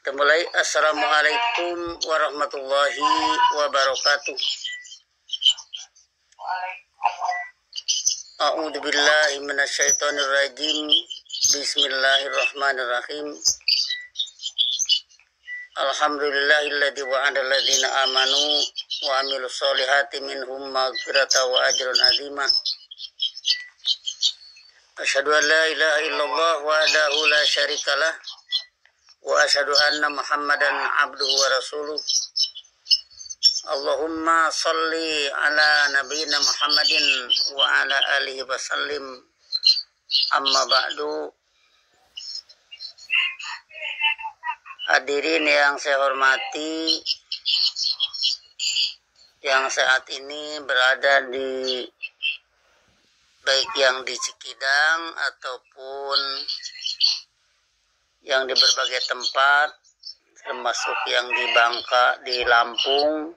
Kita mulai. Assalamualaikum warahmatullahi wabarakatuh. A'udzu billahi minasyaitonir rajim. Bismillahirrahmanirrahim. Alhamdulillahilladzi wa'ada alladzina amanu wa amilus solihati minhum maghfiratan wa ajrun azima. Asyhadu an la ilaha illallah wahdahu la syarikalah wa asyhadu anna Muhammadan abduhu wa rasuluh. Allahumma salli ala nabiyyina Muhammadin wa ala alihi wa sallim. Amma ba'du. Hadirin yang saya hormati, yang saat ini berada di baik yang di Cikidang ataupun yang di berbagai tempat, termasuk yang di Bangka, di Lampung,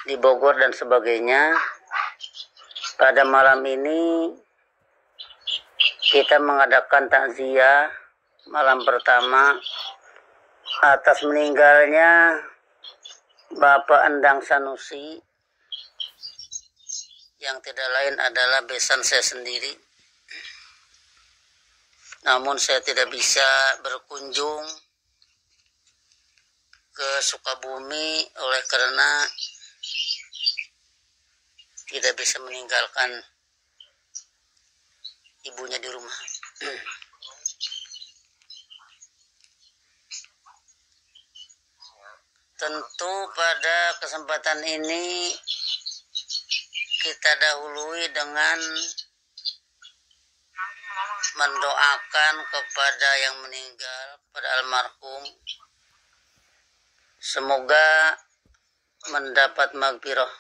di Bogor dan sebagainya. Pada malam ini kita mengadakan takziah malam pertama atas meninggalnya Bapak Endang Sanusi, yang tidak lain adalah besan saya sendiri. Namun saya tidak bisa berkunjung ke Sukabumi oleh karena tidak bisa meninggalkan ibunya di rumah. Tentu pada kesempatan ini kita dahului dengan mendoakan kepada yang meninggal, kepada almarhum. Semoga mendapat maghfirah.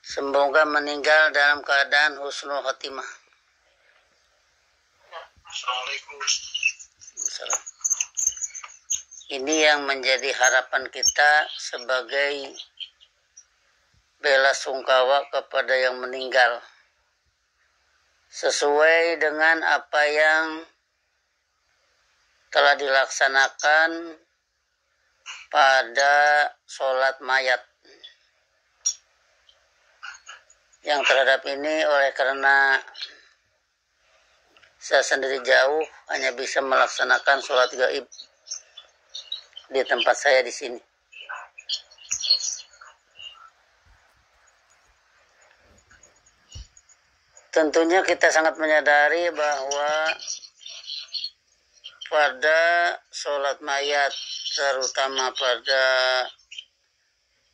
Semoga meninggal dalam keadaan husnul khotimah. Assalamualaikum. Ini yang menjadi harapan kita sebagai bela sungkawa kepada yang meninggal, sesuai dengan apa yang telah dilaksanakan pada sholat mayat. Yang terhadap ini oleh karena saya sendiri jauh, hanya bisa melaksanakan sholat gaib di tempat saya di sini. Tentunya kita sangat menyadari bahwa pada sholat mayat, terutama pada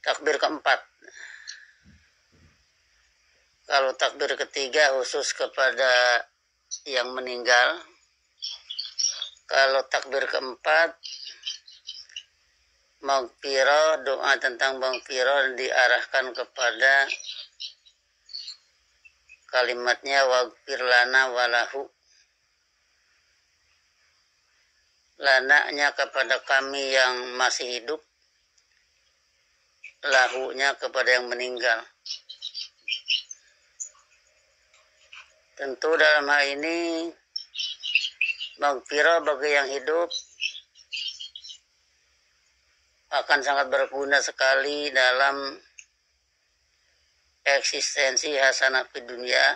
takbir keempat, kalau takbir ketiga khusus kepada yang meninggal, kalau takbir keempat maghfirah, doa tentang maghfirah diarahkan kepada kalimatnya waghfir lana walahu. Lananya kepada kami yang masih hidup, lahunya kepada yang meninggal. Tentu dalam hal ini maghfirah bagi yang hidup akan sangat berguna sekali dalam eksistensi hasanah fid dunya,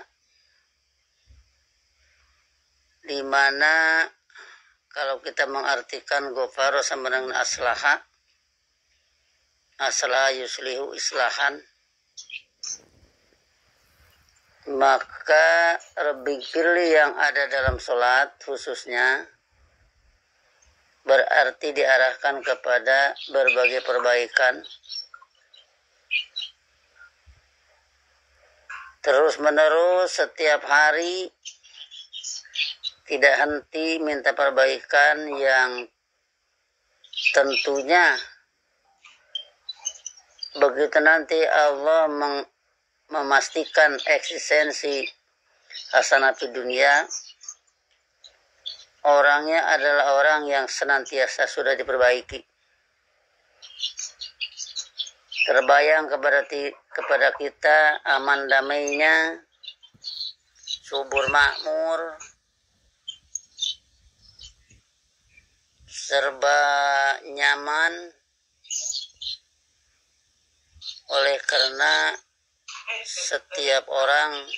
di mana kalau kita mengartikan ghafara sama dengan aslaha, aslaha yuslihu islahan, maka rabbikfirli yang ada dalam sholat khususnya berarti diarahkan kepada berbagai perbaikan, terus menerus setiap hari, tidak henti minta perbaikan yang tentunya begitu nanti Allah memastikan eksistensi hasanah di dunia, orangnya adalah orang yang senantiasa sudah diperbaiki. Terbayang kepada kita aman damainya subur makmur, serba nyaman, oleh karena setiap orang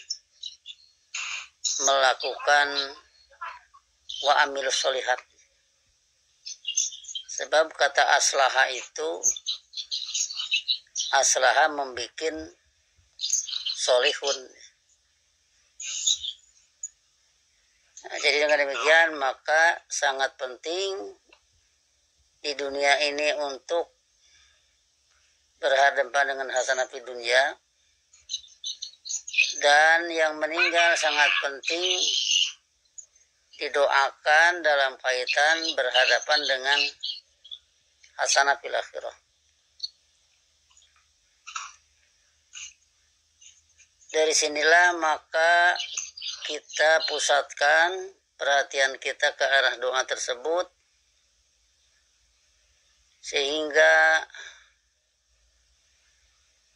melakukan wa amilus sholihat. Sebab kata aslaha itu, aslaha membikin solihun. Nah, jadi dengan demikian maka sangat penting di dunia ini untuk berhadapan dengan hasanah fid dunya, dan yang meninggal sangat penting didoakan dalam kaitan berhadapan dengan hasanah fil akhirah. Dari sinilah maka kita pusatkan perhatian kita ke arah doa tersebut, sehingga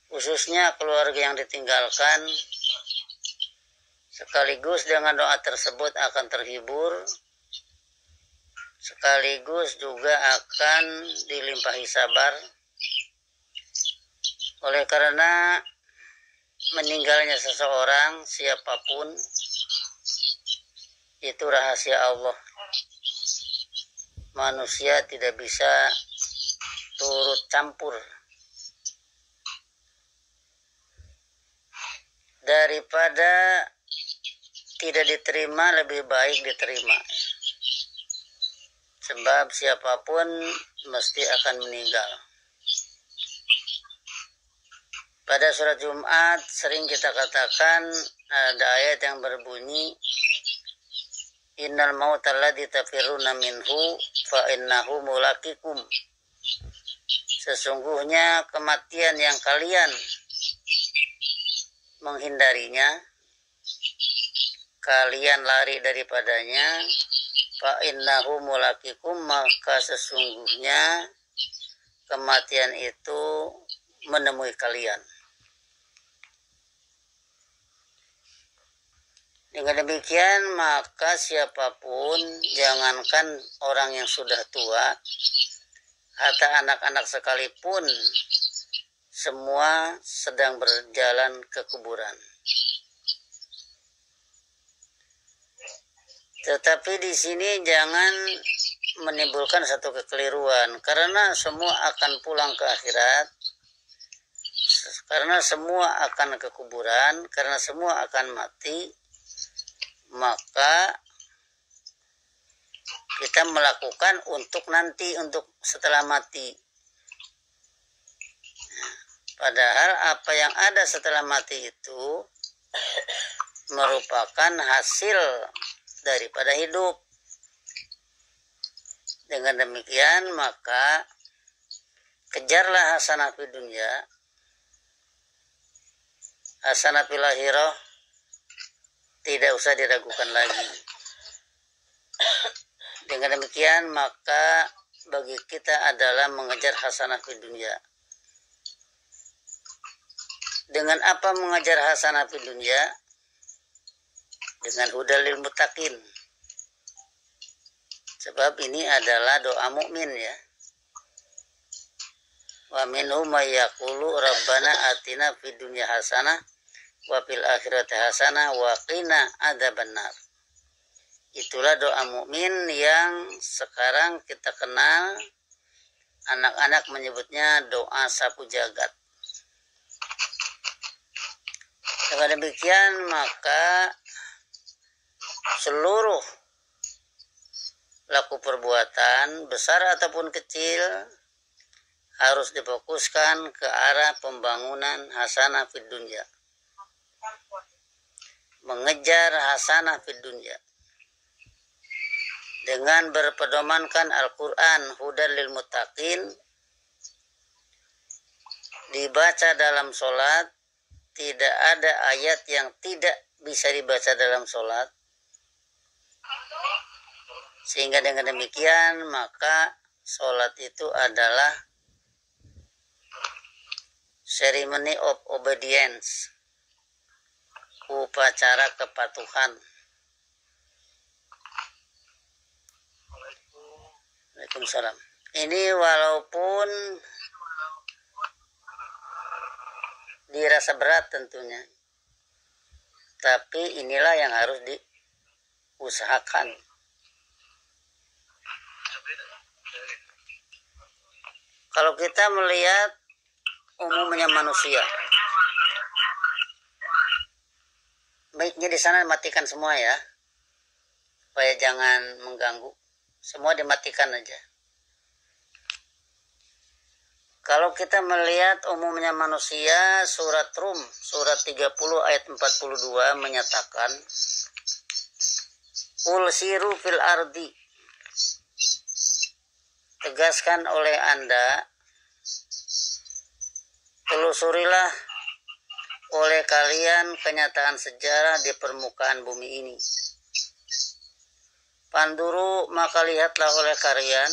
khususnya keluarga yang ditinggalkan sekaligus dengan doa tersebut akan terhibur, sekaligus juga akan dilimpahi sabar. Oleh karena meninggalnya seseorang siapapun itu rahasia Allah. Manusia tidak bisa turut campur. Daripada tidak diterima, lebih baik diterima. Sebab siapapun mesti akan meninggal. Pada surat Jumat sering kita katakan ada ayat yang berbunyi, innal mauta alladzi tafirruna minhu fa innahu mulaqikum. Sesungguhnya kematian yang kalian menghindarinya, kalian lari daripadanya, fa innahu mulaqikum, maka sesungguhnya kematian itu menemui kalian. Dengan demikian maka siapapun, jangankan orang yang sudah tua, hatta anak-anak sekalipun, semua sedang berjalan ke kuburan. Tetapi di sini jangan menimbulkan satu kekeliruan, karena semua akan pulang ke akhirat, karena semua akan ke kuburan, karena semua akan mati. Maka kita melakukan untuk nanti, untuk setelah mati. Padahal apa yang ada setelah mati itu merupakan hasil daripada hidup. Dengan demikian maka kejarlah hasanah fid dunya, hasanah fil akhirah tidak usah diragukan lagi. Dengan demikian maka bagi kita adalah mengejar hasanah fid dunya. Dengan apa mengejar hasanah fid dunya? Dengan hudal lil muttaqin. Sebab ini adalah doa mukmin ya. Wa minhum may yaqulu rabbana atina fid dunya hasanah wa fil akhirati hasanah wa qina adzabannar. Itulah doa mukmin yang sekarang kita kenal, anak-anak menyebutnya doa sapu jagat. Dengan demikian maka seluruh laku perbuatan besar ataupun kecil harus difokuskan ke arah pembangunan hasanah fid dunya. Mengejar hasanah fid dunya dengan berpedomankan Al-Quran hudal lil muttaqin, dibaca dalam sholat. Tidak ada ayat yang tidak bisa dibaca dalam sholat, sehingga dengan demikian maka sholat itu adalah ceremony of obedience, upacara kepatuhan. Waalaikumsalam. Ini walaupun dirasa berat tentunya, tapi inilah yang harus diusahakan. Kalau kita melihat umumnya manusia, baiknya di sana matikan semua ya, supaya jangan mengganggu. Semua dimatikan aja. Kalau kita melihat umumnya manusia, surat Rum, surat 30 ayat 42 menyatakan, Qul siru fil ardi. Tegaskan oleh Anda, telusurilah oleh kalian kenyataan sejarah di permukaan bumi ini. Panduru, maka lihatlah oleh kalian,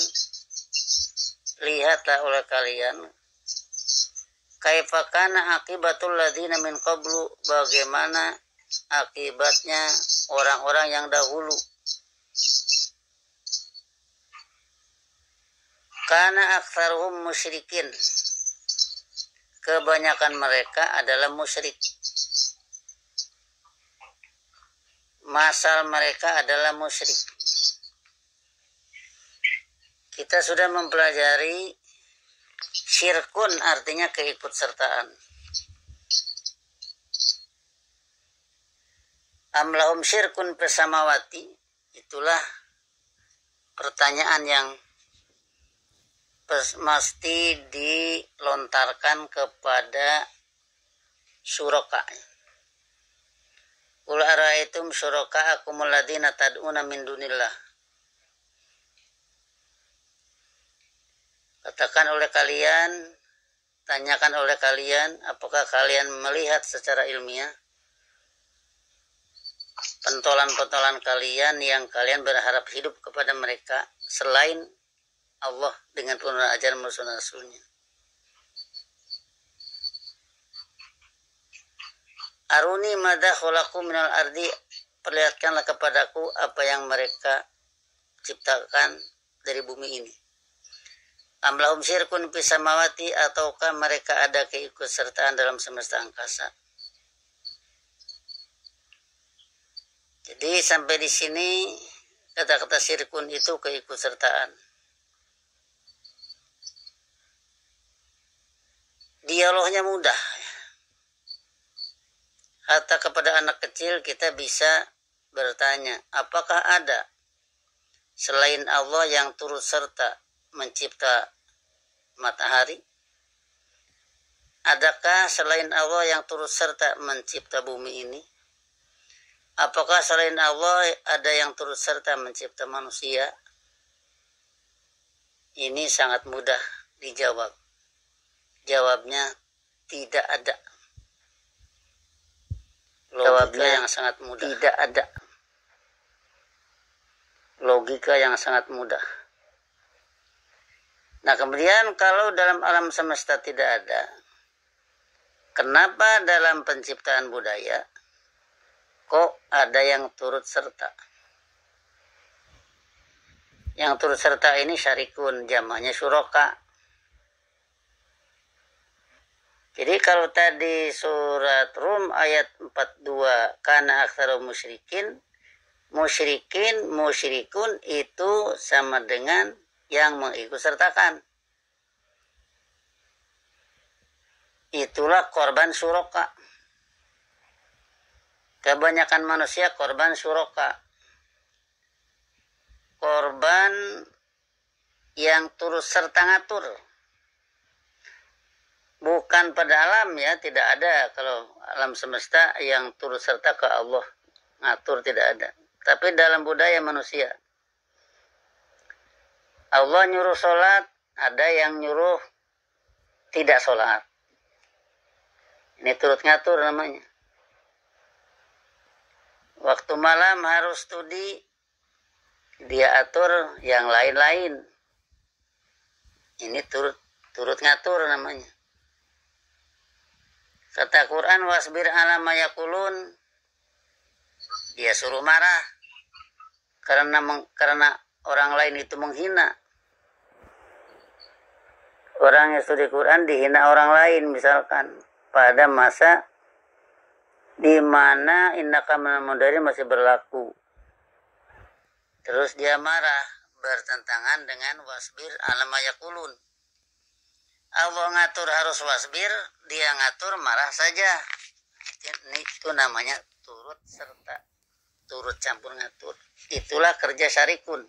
kaifakana akibatul ladzina min qablu, bagaimana akibatnya orang-orang yang dahulu. Kana aktsaruhum musyrikin, kebanyakan mereka adalah musyrik. Masal mereka adalah musyrik. Kita sudah mempelajari syirkun, artinya keikutsertaan. Amlahum syirkun pesamawati, itulah pertanyaan yang mesti dilontarkan kepada syuraka. Qul ara'aytum syuraka'akumul ladzina tad'una min dunillah. Tanyakan oleh kalian, apakah kalian melihat secara ilmiah pentolan-pentolan kalian yang kalian berharap hidup kepada mereka selain Allah dengan penurunan ajaran Rasul-Rasulnya. Aruni madza khalaqu minal ardi, perlihatkanlah kepadaku apa yang mereka ciptakan dari bumi ini. Amlahum syirkun fis samawati, ataukah mereka ada keikutsertaan dalam semesta angkasa. Jadi sampai di sini kata-kata syirkun itu keikutsertaan. Dialognya mudah. Hatta kepada anak kecil kita bisa bertanya, apakah ada selain Allah yang turut serta mencipta matahari? Adakah selain Allah yang turut serta mencipta bumi ini? Apakah selain Allah ada yang turut serta mencipta manusia? Ini sangat mudah dijawab. Jawabnya tidak ada. Jawabnya yang sangat mudah. Tidak ada. Logika yang sangat mudah. Nah, kemudian kalau dalam alam semesta tidak ada, kenapa dalam penciptaan budaya kok ada yang turut serta? Yang turut serta ini syarikun, jamaknya syuraka. Jadi kalau tadi surat Rum ayat 42, kana aktsaru musyrikun itu sama dengan yang mengikutsertakan. Itulah korban syuraka. Kebanyakan manusia korban syuraka. Korban yang turut serta ngatur. Bukan pada alam ya, tidak ada kalau alam semesta yang turut serta ke Allah. Ngatur tidak ada. Tapi dalam budaya manusia. Allah nyuruh sholat, ada yang nyuruh tidak sholat. Ini turut ngatur namanya. Waktu malam harus studi, dia atur yang lain-lain. Ini turut ngatur namanya. Kata Quran, wasbir ala ma yaqulun, dia suruh marah karena orang lain itu menghina. Orang yang studi Quran dihina orang lain misalkan pada masa di mana innaka minal mundarin masih berlaku. Terus dia marah, bertentangan dengan wasbir ala ma yaqulun. Allah ngatur harus wasbir, dia ngatur marah saja. Itu namanya turut serta, turut campur ngatur. Itulah kerja syarikun.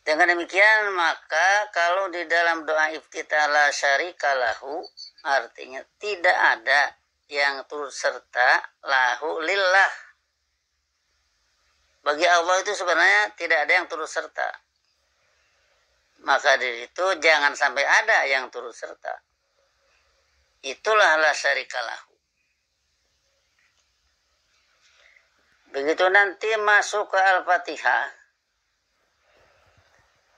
Dengan demikian maka kalau di dalam doa iftitah la syarika lahu, artinya tidak ada yang turut serta lahu lillah. Bagi Allah itu sebenarnya tidak ada yang turut serta. Maka dari itu jangan sampai ada yang turut serta. Itulah la syarika lahu. Begitu nanti masuk ke Al-Fatihah,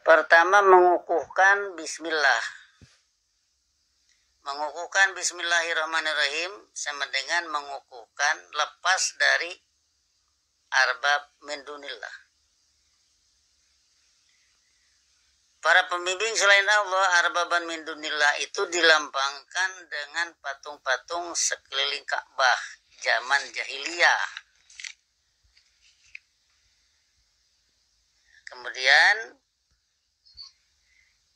pertama mengukuhkan bismillah. Mengukuhkan bismillahirrahmanirrahim sama dengan mengukuhkan lepas dari arbab min dunillah. Para pembimbing selain Allah, arbaban min dunillah itu dilambangkan dengan patung-patung sekeliling Ka'bah zaman jahiliyah. Kemudian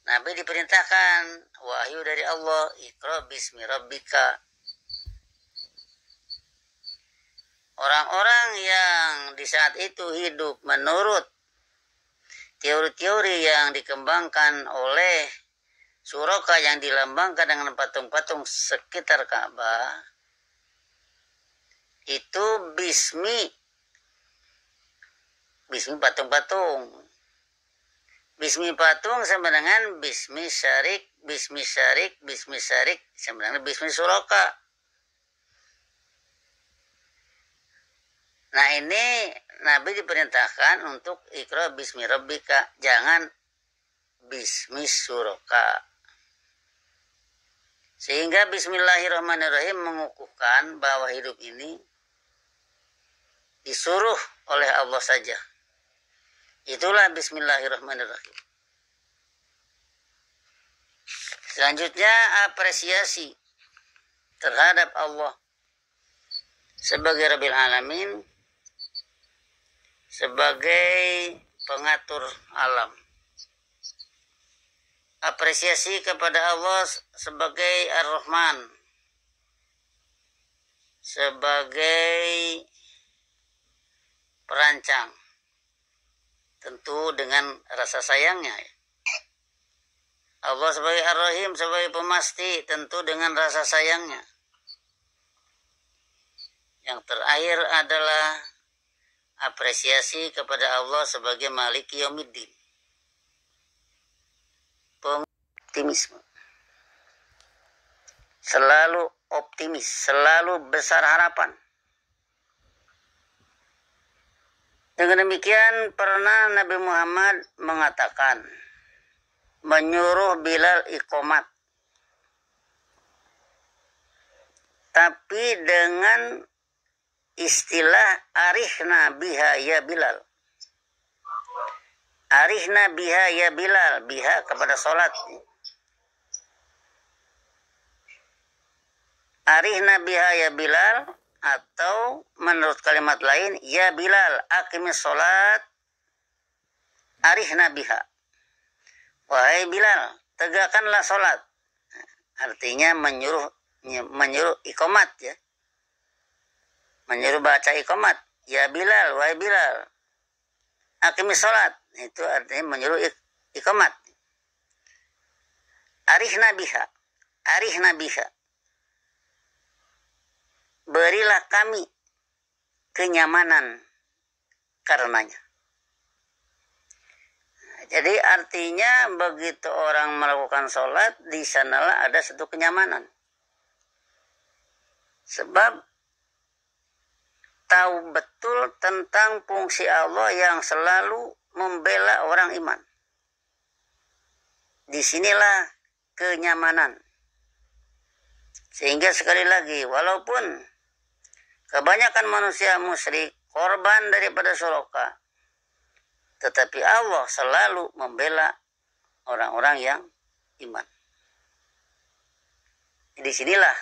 Nabi diperintahkan wahyu dari Allah, Iqra bismi rabbika. Orang-orang yang di saat itu hidup menurut teori-teori yang dikembangkan oleh Suraka yang dilambangkan dengan patung-patung sekitar Ka'bah, itu bismi patung-patung. Bismi patung sama dengan bismi syarik sama dengan bismi suraka. Nah ini Nabi diperintahkan untuk ikra bismi rabbika, jangan bismi suraka. Sehingga bismillahirrahmanirrahim mengukuhkan bahwa hidup ini disuruh oleh Allah saja. Itulah bismillahirrahmanirrahim. Selanjutnya apresiasi terhadap Allah sebagai Rabbil Alamin, sebagai pengatur alam. Apresiasi kepada Allah sebagai Ar-Rahman, sebagai perancang, tentu dengan rasa sayangnya. Allah sebagai Ar-Rahim, sebagai pemasti, tentu dengan rasa sayangnya. Yang terakhir adalah apresiasi kepada Allah sebagai Maliki Yaumiddin. Optimisme. Selalu optimis, selalu besar harapan. Dengan demikian pernah Nabi Muhammad mengatakan, menyuruh Bilal iqomat, tapi dengan istilah arihna biha ya Bilal. Arihna biha ya Bilal, biha kepada sholat. Arihna biha ya Bilal, atau menurut kalimat lain, ya Bilal aqimis sholat arihna biha. Wahai Bilal, tegakkanlah sholat. Artinya menyuruh iqomat ya. Menyuruh baca iqomat. Ya Bilal, wahai Bilal, aqimis sholat. Itu artinya menyuruh iqomat. Arihna biha. Arihna biha. Berilah kami kenyamanan karenanya. Jadi artinya begitu orang melakukan sholat, di sanalah ada satu kenyamanan. Sebab tahu betul tentang fungsi Allah yang selalu membela orang iman. Disinilah kenyamanan. Sehingga sekali lagi, walaupun Kebanyakan manusia musyrik korban daripada syuraka. Tetapi Allah selalu membela orang-orang yang iman. Di sinilah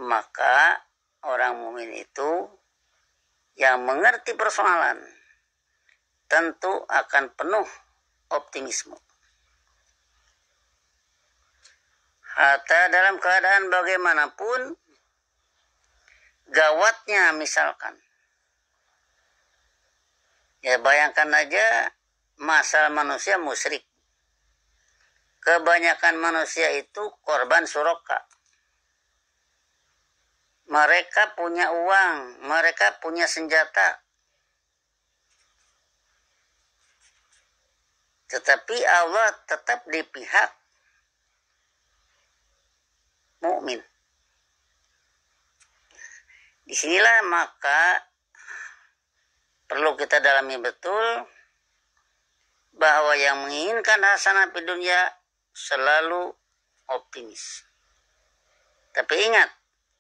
maka orang mukmin itu yang mengerti persoalan tentu akan penuh optimisme. Hatta dalam keadaan bagaimanapun gawatnya misalkan. Ya bayangkan aja masalah manusia musyrik. Kebanyakan manusia itu korban syuraka. Mereka punya uang, mereka punya senjata. Tetapi Allah tetap di pihak mukmin. Disinilah maka perlu kita dalami betul bahwa yang menginginkan hasanah di dunia selalu optimis. Tapi ingat,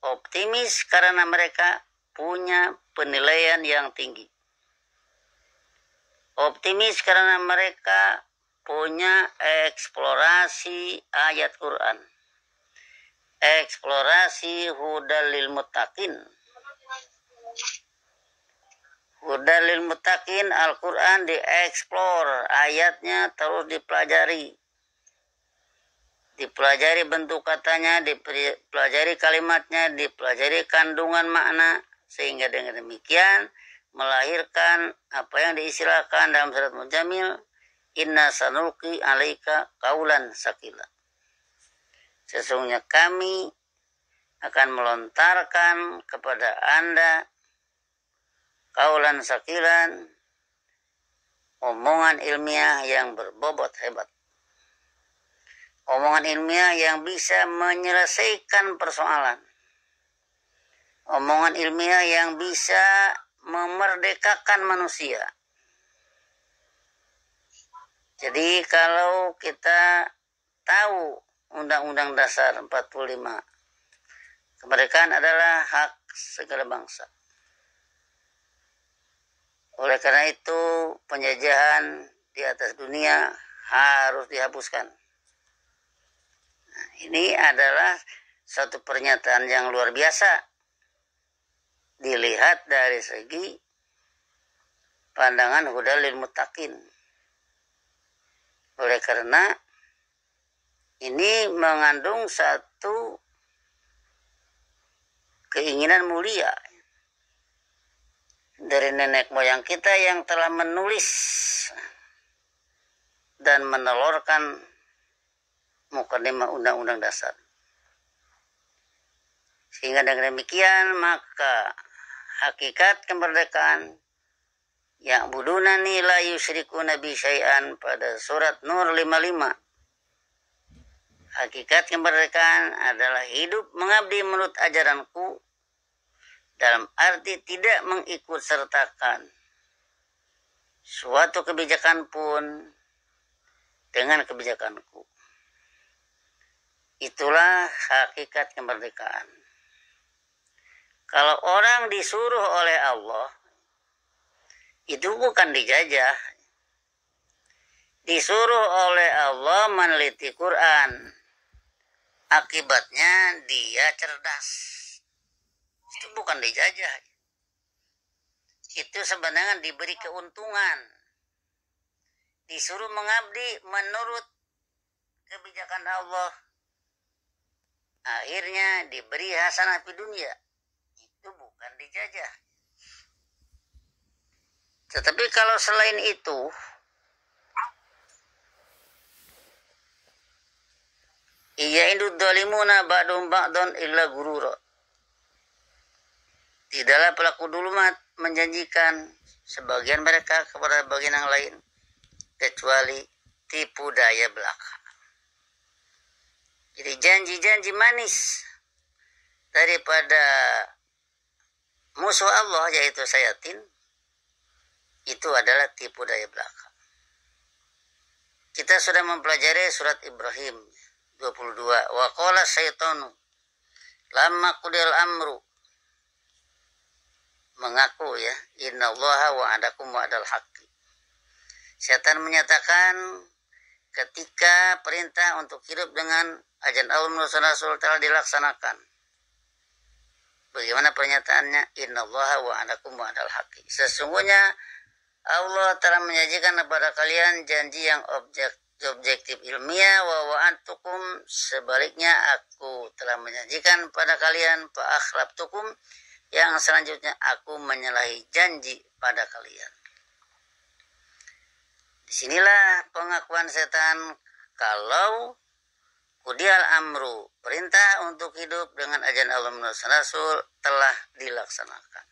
optimis karena mereka punya penilaian yang tinggi. Optimis karena mereka punya eksplorasi ayat Quran. Eksplorasi hudal lil muttaqin. Hudal lil muttaqin, Al-Quran dieksplor, ayatnya terus dipelajari. Dipelajari bentuk katanya, dipelajari kalimatnya, dipelajari kandungan makna, sehingga dengan demikian melahirkan apa yang diistilahkan dalam surat Mujamil, inna sanulqi alaika qaulan sakila. Sesungguhnya kami akan melontarkan kepada Anda qaulan sakilan, omongan ilmiah yang berbobot hebat. Omongan ilmiah yang bisa menyelesaikan persoalan. Omongan ilmiah yang bisa memerdekakan manusia. Jadi kalau kita tahu Undang-Undang Dasar 45, kemerdekaan adalah hak segala bangsa. Oleh karena itu penjajahan di atas dunia harus dihapuskan. Nah, ini adalah satu pernyataan yang luar biasa dilihat dari segi pandangan hudal lil muttaqin. Oleh karena ini mengandung satu keinginan mulia dari nenek moyang kita yang telah menulis dan menelurkan mukadimah Undang-Undang Dasar. Sehingga dengan demikian maka hakikat kemerdekaan yang budunani la yusyrikuna bi syai'an pada surat Nur 55. Hakikat kemerdekaan adalah hidup mengabdi menurut ajaranku, dalam arti tidak mengikut sertakan suatu kebijakan pun dengan kebijakanku. Itulah hakikat kemerdekaan. Kalau orang disuruh oleh Allah, itu bukan dijajah. Disuruh oleh Allah meneliti Quran. Akibatnya dia cerdas. Itu bukan dijajah. Itu sebenarnya diberi keuntungan. Disuruh mengabdi menurut kebijakan Allah. Akhirnya diberi hasanah di dunia. Itu bukan dijajah. Tetapi kalau selain itu, iya indud dhalimuna ba'dum ba'don illa gurura. Tidaklah pelaku dulumat menjanjikan sebagian mereka kepada bagian yang lain kecuali tipu daya belaka. Jadi janji-janji manis daripada musuh Allah yaitu syayatin itu adalah tipu daya belaka. Kita sudah mempelajari surat Ibrahim 22. Wa qala syaitanu lamma qudil amru mengaku ya, innallaha wa'adakum wa'dal haqqi. Setan menyatakan ketika perintah untuk hidup dengan ajaran Allah menurut Rasul telah dilaksanakan. Bagaimana pernyataannya? Innallaha wa'adakum wa'dal haqqi. Sesungguhnya Allah telah menjanjikan kepada kalian janji yang objektif ilmiah, wa wa'antukum, sebaliknya aku telah menjanjikan pada kalian fa akhlaftukum, yang selanjutnya aku menyalahi janji pada kalian. Disinilah pengakuan setan kalau kudial amru, perintah untuk hidup dengan ajaran Allah menurut Rasul telah dilaksanakan.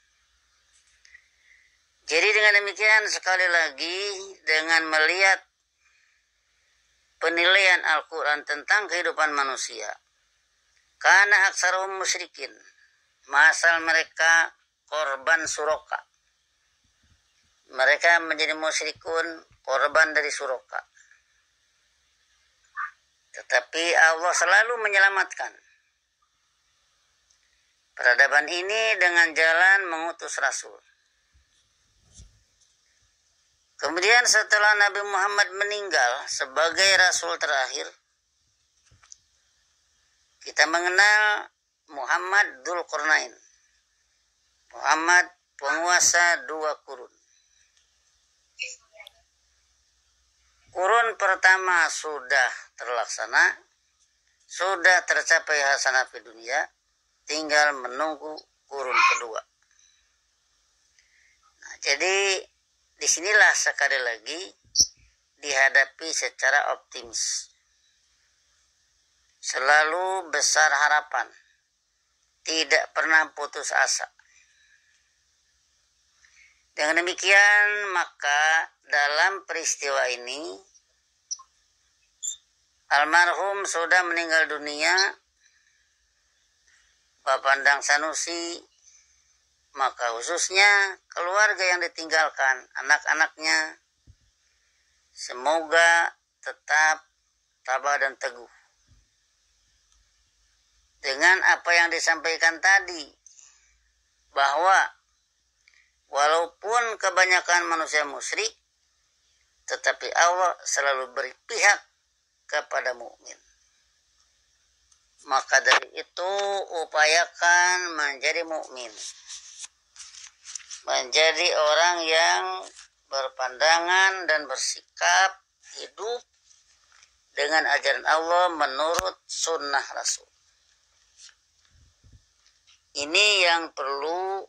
Jadi dengan demikian sekali lagi dengan melihat penilaian Al-Quran tentang kehidupan manusia, karena aksarum musyrikin, masal mereka korban suroka, mereka menjadi musyrikun, korban dari suroka. Tetapi Allah selalu menyelamatkan peradaban ini dengan jalan mengutus Rasul. Kemudian setelah Nabi Muhammad meninggal sebagai Rasul terakhir, kita mengenal Muhammad Dzulqarnain, Muhammad penguasa 2 kurun. Kurun pertama sudah terlaksana, sudah tercapai hasanah fi dunia, tinggal menunggu kurun kedua. Nah, jadi disinilah sekali lagi dihadapi secara optimis. Selalu besar harapan, tidak pernah putus asa. Dengan demikian maka dalam peristiwa ini almarhum sudah meninggal dunia Bapak Endang Sanusi, maka khususnya keluarga yang ditinggalkan, anak-anaknya, semoga tetap tabah dan teguh dengan apa yang disampaikan tadi, bahwa walaupun kebanyakan manusia musyrik, tetapi Allah selalu berpihak kepada mukmin. Maka dari itu upayakan menjadi mukmin, menjadi orang yang berpandangan dan bersikap hidup dengan ajaran Allah menurut sunnah Rasul. Ini yang perlu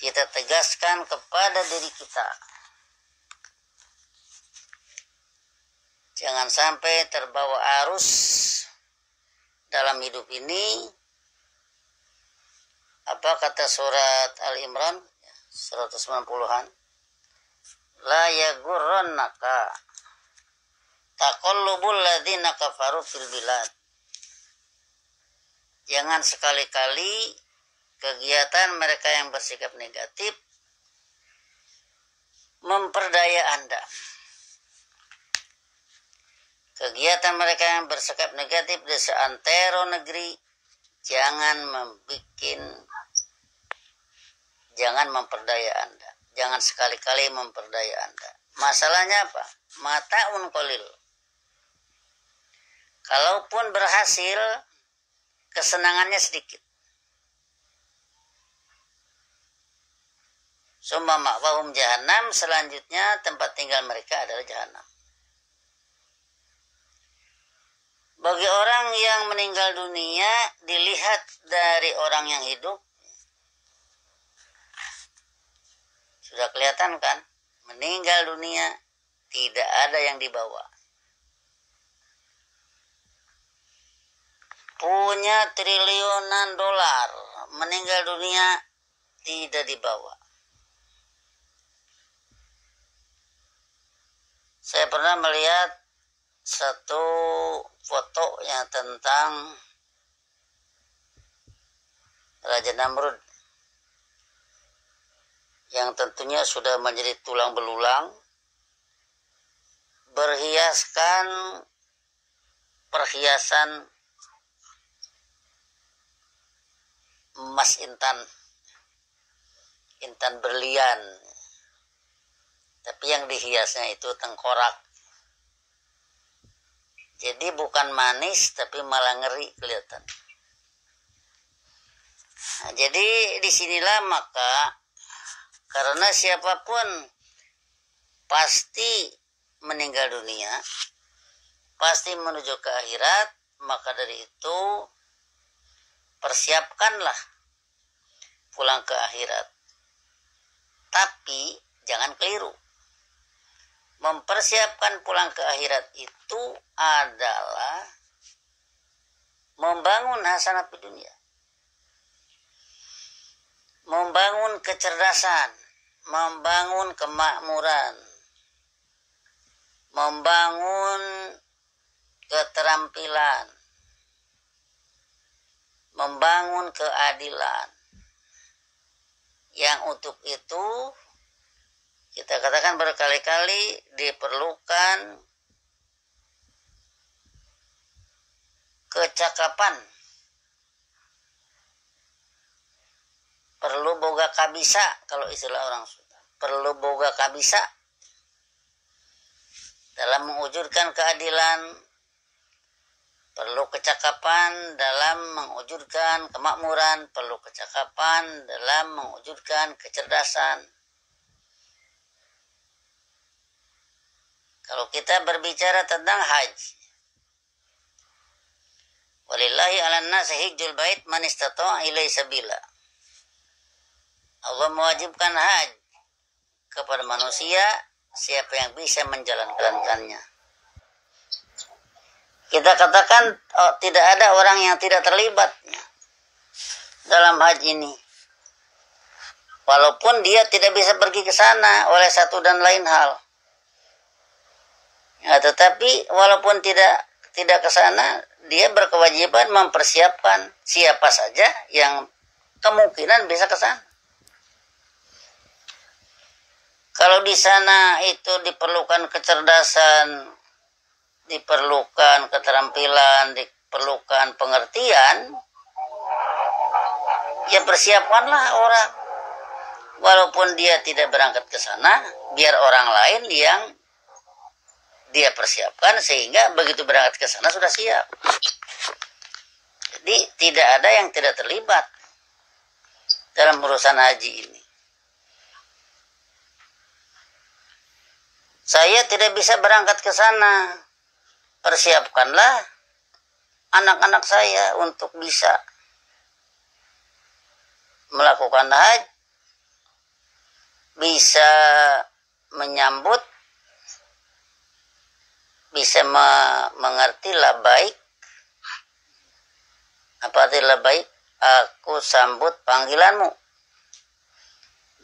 kita tegaskan kepada diri kita. Jangan sampai terbawa arus dalam hidup ini. Apa kata surat Al-Imran 190-an? La yagurrannaka taqallubul ladzina kafaru fil bilad. Jangan sekali-kali kegiatan mereka yang bersikap negatif memperdaya Anda. Kegiatan mereka yang bersikap negatif di seantero negeri jangan memperdaya Anda. Jangan sekali-kali memperdaya Anda. Masalahnya apa? Mata'un qalil. Kalaupun berhasil, kesenangannya sedikit. Summa ma'wahum jahannam, selanjutnya tempat tinggal mereka adalah jahannam. Bagi orang yang meninggal dunia, dilihat dari orang yang hidup, sudah kelihatan kan? Meninggal dunia, tidak ada yang dibawa. Punya triliunan dolar, meninggal dunia, tidak dibawa. Saya pernah melihat satu foto yang tentang Raja Namrud yang tentunya sudah menjadi tulang belulang, berhiaskan perhiasan emas intan intan berlian, tapi yang dihiasnya itu tengkorak. Jadi bukan manis tapi malah ngeri kelihatan. Nah, jadi disinilah maka karena siapapun pasti meninggal dunia, pasti menuju ke akhirat, maka dari itu persiapkanlah pulang ke akhirat. Tapi jangan keliru. Mempersiapkan pulang ke akhirat itu adalah membangun hasanah di dunia. Membangun kecerdasan, membangun kemakmuran, membangun keterampilan, membangun keadilan. Yang untuk itu kita katakan berkali-kali diperlukan kecakapan, perlu boga kabisa kalau istilah orang Sunda, perlu boga kabisa dalam mewujudkan keadilan, perlu kecakapan dalam mewujudkan kemakmuran, perlu kecakapan dalam mewujudkan kecerdasan. Kalau kita berbicara tentang haji, walillahi 'alan nasi hijjul bait man istata'a ilaihi sabila. Allah mewajibkan haji kepada manusia siapa yang bisa menjalankannya. Kita katakan tidak ada orang yang tidak terlibat dalam haji ini. Walaupun dia tidak bisa pergi ke sana oleh satu dan lain hal. Ya, tetapi walaupun tidak ke sana, dia berkewajiban mempersiapkan siapa saja yang kemungkinan bisa ke sana. Kalau di sana itu diperlukan kecerdasan, diperlukan keterampilan, diperlukan pengertian, ya persiapkanlah orang. Walaupun dia tidak berangkat ke sana, biar orang lain yang dia persiapkan sehingga begitu berangkat ke sana sudah siap. Jadi tidak ada yang tidak terlibat dalam urusan haji ini. Saya tidak bisa berangkat ke sana. Persiapkanlah anak-anak saya untuk bisa melakukan haji, bisa menyambut, bisa mengerti labaik. Apa arti labaik? Aku sambut panggilanmu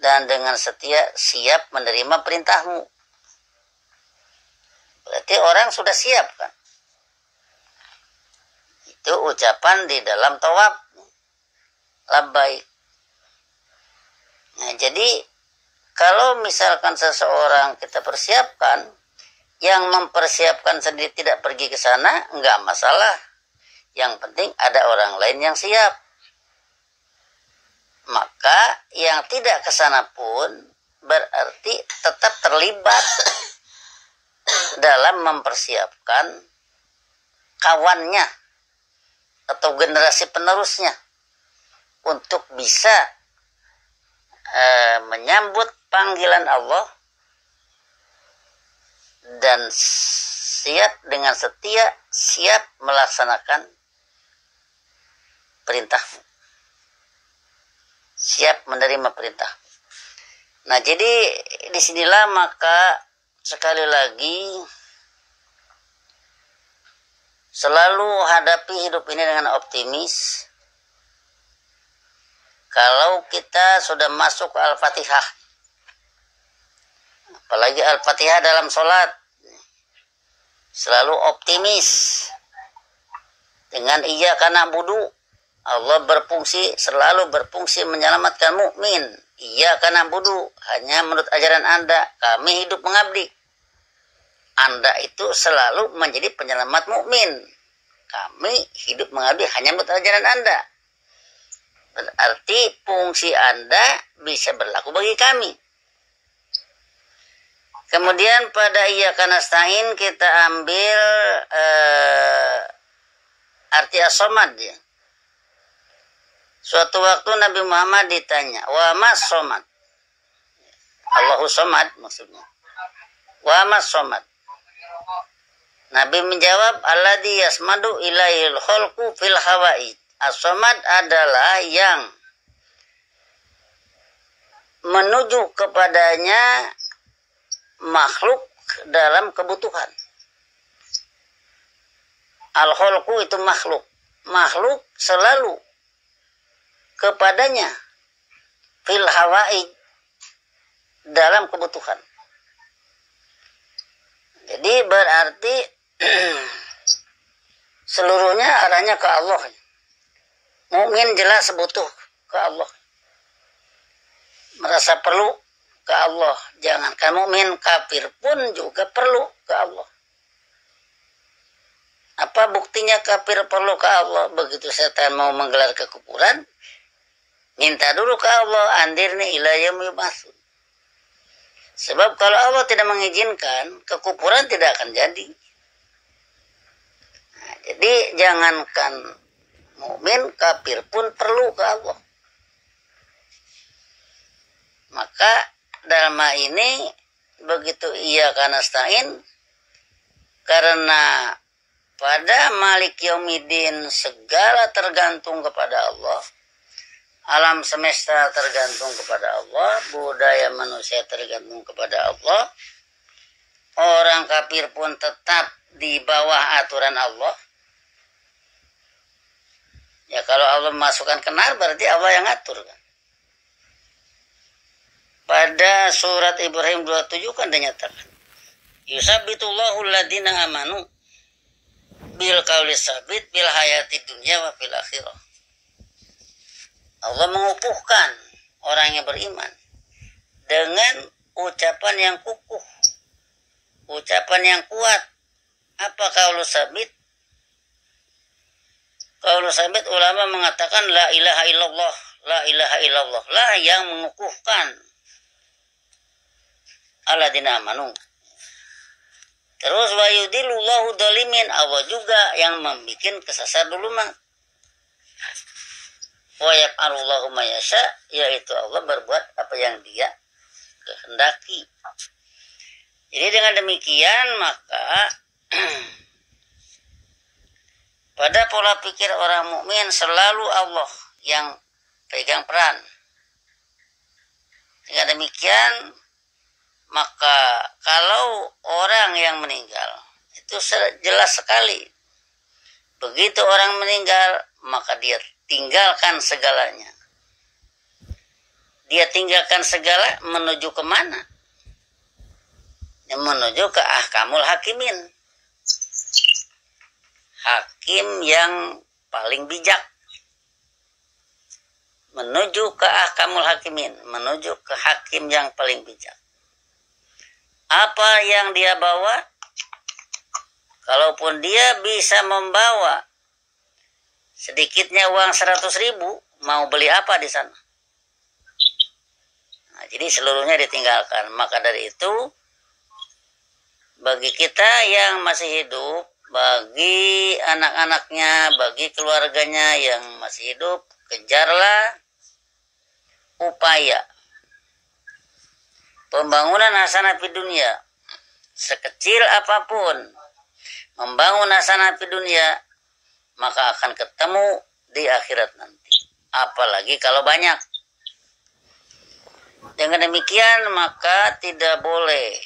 dan dengan setia siap menerima perintahmu. Berarti orang sudah siap kan? Itu ucapan di dalam tawaf, labbaik. Nah, jadi kalau misalkan seseorang kita persiapkan, yang mempersiapkan sendiri tidak pergi ke sana, enggak masalah. Yang penting ada orang lain yang siap. Maka yang tidak ke sana pun berarti tetap terlibat dalam mempersiapkan kawannya atau generasi penerusnya untuk bisa menyambut panggilan Allah dan siap dengan setia, siap melaksanakan perintahmu, siap menerima perintah. Nah, jadi disinilah maka sekali lagi selalu hadapi hidup ini dengan optimis. Kalau kita sudah masuk ke Al-Fatihah, apalagi Al-Fatihah dalam sholat, selalu optimis dengan iyyaka na'budu. Allah selalu berfungsi menyelamatkan mukmin. Iyyaka na'budu, hanya menurut ajaran Anda kami hidup mengabdi. Anda itu selalu menjadi penyelamat mukmin. Kami hidup mengabdi hanya menurut ajaran Anda. Berarti fungsi Anda bisa berlaku bagi kami. Kemudian pada iyyaka nasta'in kita ambil arti as-somad ya. Suatu waktu Nabi Muhammad ditanya, wa mas somad? Allahu somad maksudnya. Wa mas somad? Nabi menjawab, alladzi yasmadu ilaihil khalqu fil hawaij. As-somad adalah yang menuju kepadanya makhluk dalam kebutuhan. Al-khalqu itu makhluk. Makhluk selalu kepadanya fil hawaij dalam kebutuhan. Jadi berarti seluruhnya arahnya ke Allah. Mukmin jelas butuh ke Allah. Merasa perlu ke Allah. Jangankan mukmin, kafir pun juga perlu ke Allah. Apa buktinya kafir perlu ke Allah? Begitu setan mau menggelar kekufuran, minta dulu ke Allah, andirni ila yaumil ba'ts. Sebab kalau Allah tidak mengizinkan, kekufuran tidak akan jadi. Nah, jadi jangankan mukmin, kafir pun perlu ke Allah. Maka dalam hal ini begitu iyyaka nasta'in, karena pada Malik Yaumiddin segala tergantung kepada Allah. Alam semesta tergantung kepada Allah, budaya manusia tergantung kepada Allah. Orang kafir pun tetap di bawah aturan Allah. Ya kalau Allah masukkan kenar berarti Allah yang ngatur kan. Pada surat Ibrahim 27 kan dinyatakan, yusabbitullahu alladziina amanu bil qauli tsabit bil hayati dunya wa fil akhirah. Allah mengukuhkan orang yang beriman dengan ucapan yang kukuh, ucapan yang kuat. Apa qaulu tsabit? Qaulu tsabit ulama mengatakan la ilaha illallah, la ilaha illallah lah yang mengukuhkan alladzina amanu. Terus wa yudillullahu dzalimin, Allah juga yang membikin kesasar dulu mah. Wa yaf'alullahu ma yasha, yaitu Allah berbuat apa yang Dia kehendaki. Jadi dengan demikian maka pada pola pikir orang mukmin selalu Allah yang pegang peran. Dengan demikian maka kalau orang yang meninggal itu jelas sekali, begitu orang meninggal maka dia tinggalkan segalanya. Dia tinggalkan segala menuju kemana? Menuju ke ahkamul hakimin. Hakim yang paling bijak. Menuju ke ahkamul hakimin. Menuju ke hakim yang paling bijak. Apa yang dia bawa? Kalaupun dia bisa membawa sedikitnya uang 100.000, mau beli apa di sana? Nah, jadi seluruhnya ditinggalkan. Maka dari itu, bagi kita yang masih hidup, bagi anak-anaknya, bagi keluarganya yang masih hidup, kejarlah upaya pembangunan hasanah fid dunya. Sekecil apapun, membangun hasanah fid dunya, maka akan ketemu di akhirat nanti. Apalagi kalau banyak. Dengan demikian maka tidak boleh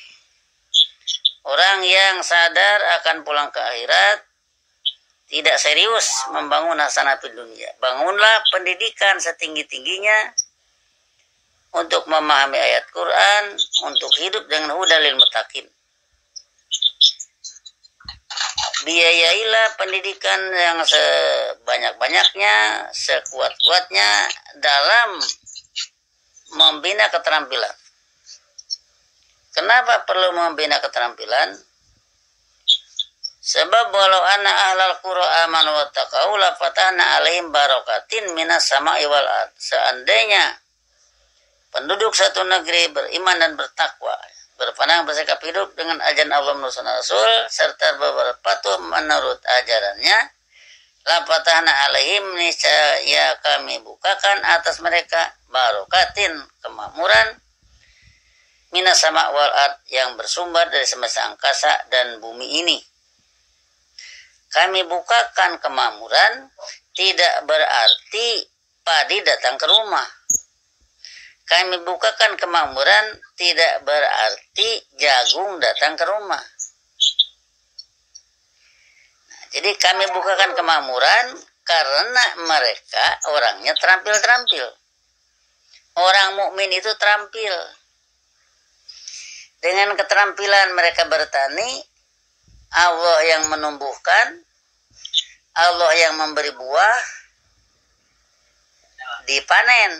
orang yang sadar akan pulang ke akhirat tidak serius membangun hasanah fid dunya. Bangunlah pendidikan setinggi-tingginya untuk memahami ayat Quran, untuk hidup dengan hudalil muttaqin. Biayailah pendidikan yang sebanyak-banyaknya, sekuat-kuatnya dalam membina keterampilan. Kenapa perlu membina keterampilan? Sebab walau anna ahlal qura amanu wattaqau la fatahna alaihim barakatin minas sama'i wal ard. Seandainya penduduk satu negeri beriman dan bertakwa, berpandangan bersikap hidup dengan ajaran Allah menurut Rasul, serta berpatuh menurut ajarannya, la fatahna alaihim, niscaya kami bukakan atas mereka barokatin, kemakmuran, minas sama wal ard, yang bersumber dari semesta angkasa dan bumi ini. Kami bukakan kemakmuran tidak berarti padi datang ke rumah. Kami bukakan kemakmuran tidak berarti jagung datang ke rumah. Nah, jadi kami bukakan kemakmuran karena mereka orangnya terampil-terampil. Orang mukmin itu terampil. Dengan keterampilan mereka bertani, Allah yang menumbuhkan, Allah yang memberi buah, dipanen,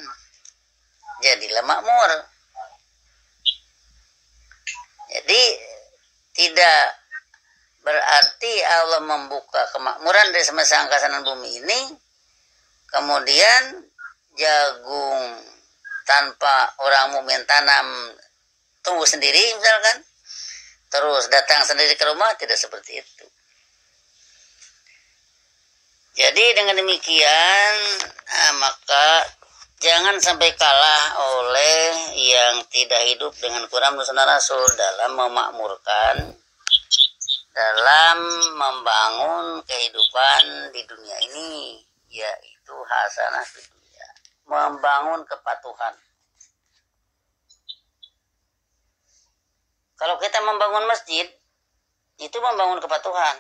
jadilah makmur. Jadi tidak berarti Allah membuka kemakmuran dari semesta angkasa dan bumi ini, kemudian jagung tanpa orang mukmin tanam tumbuh sendiri misalkan, terus datang sendiri ke rumah, tidak seperti itu. Jadi dengan demikian, maka jangan sampai kalah oleh yang tidak hidup dengan Quran dan Sunnah Rasul dalam memakmurkan, dalam membangun kehidupan di dunia ini, yaitu hasanah di dunia, membangun kepatuhan. Kalau kita membangun masjid, itu membangun kepatuhan.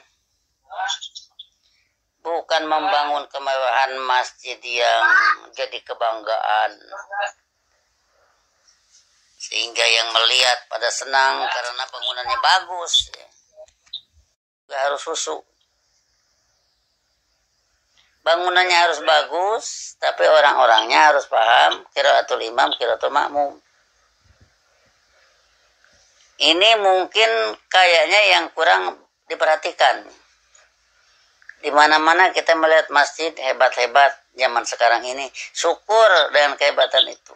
Bukan membangun kemewahan masjid yang jadi kebanggaan. Sehingga yang melihat pada senang karena bangunannya bagus. Gak harus khusyuk. Bangunannya harus bagus, tapi orang-orangnya harus paham qiraatul imam, qiraatul makmum. Ini mungkin kayaknya yang kurang diperhatikan. Di mana-mana kita melihat masjid hebat-hebat zaman sekarang ini. Syukur dengan kehebatan itu.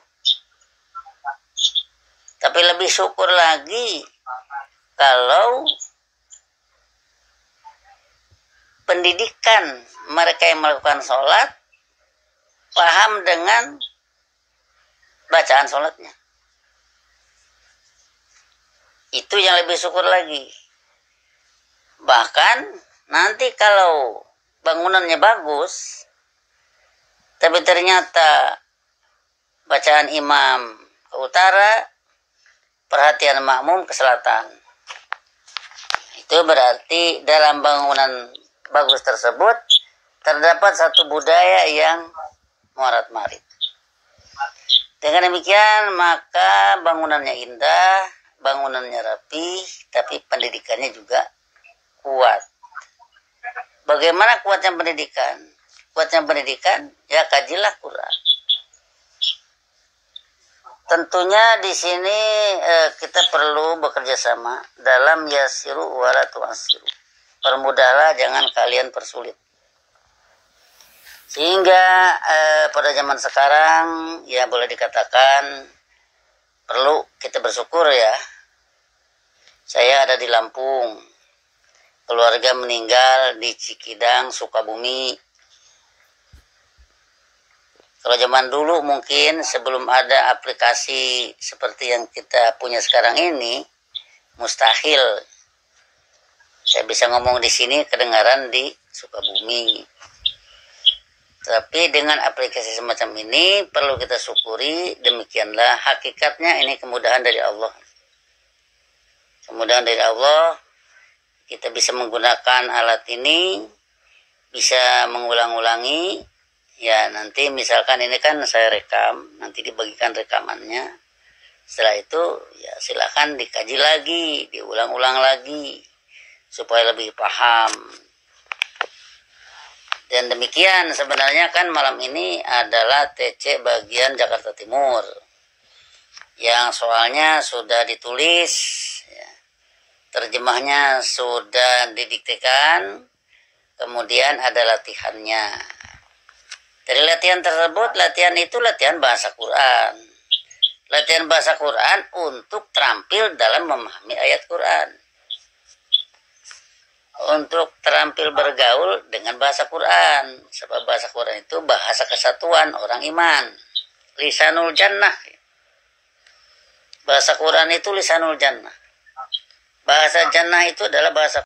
Tapi lebih syukur lagi kalau pendidikan mereka yang melakukan sholat paham dengan bacaan sholatnya. Itu yang lebih syukur lagi. Bahkan nanti kalau bangunannya bagus, tapi ternyata bacaan imam ke utara, perhatian makmum ke selatan. Itu berarti dalam bangunan bagus tersebut terdapat satu budaya yang morat-marit. Dengan demikian maka bangunannya indah, bangunannya rapi, tapi pendidikannya juga kuat. Bagaimana kuatnya pendidikan? Kuatnya pendidikan, ya kajilah Quran. Tentunya di sini kita perlu bekerja sama dalam yasiru wala tu'assiru. Permudahlah, jangan kalian persulit. Sehingga pada zaman sekarang ya boleh dikatakan perlu kita bersyukur ya. Saya ada di Lampung, keluarga meninggal di Cikidang, Sukabumi. Kalau zaman dulu mungkin sebelum ada aplikasi seperti yang kita punya sekarang ini, mustahil saya bisa ngomong di sini kedengaran di Sukabumi. Tapi dengan aplikasi semacam ini perlu kita syukuri, demikianlah hakikatnya ini kemudahan dari Allah. Kemudahan dari Allah, kita bisa menggunakan alat ini, bisa mengulang-ulangi. Ya nanti misalkan ini kan saya rekam, nanti dibagikan rekamannya. Setelah itu ya silakan dikaji lagi, diulang-ulang lagi, supaya lebih paham. Dan demikian sebenarnya kan malam ini adalah TC bagian Jakarta Timur. Yang soalnya sudah ditulis, ya. Terjemahnya sudah didiktekan, kemudian ada latihannya. Dari latihan tersebut, latihan itu latihan bahasa Quran. latihan bahasa Quran untuk terampil dalam memahami ayat Quran, untuk terampil bergaul dengan bahasa Quran. Sebab bahasa Quran itu bahasa kesatuan orang iman, lisanul jannah. Bahasa Quran itu lisanul jannah. Bahasa jannah itu adalah bahasa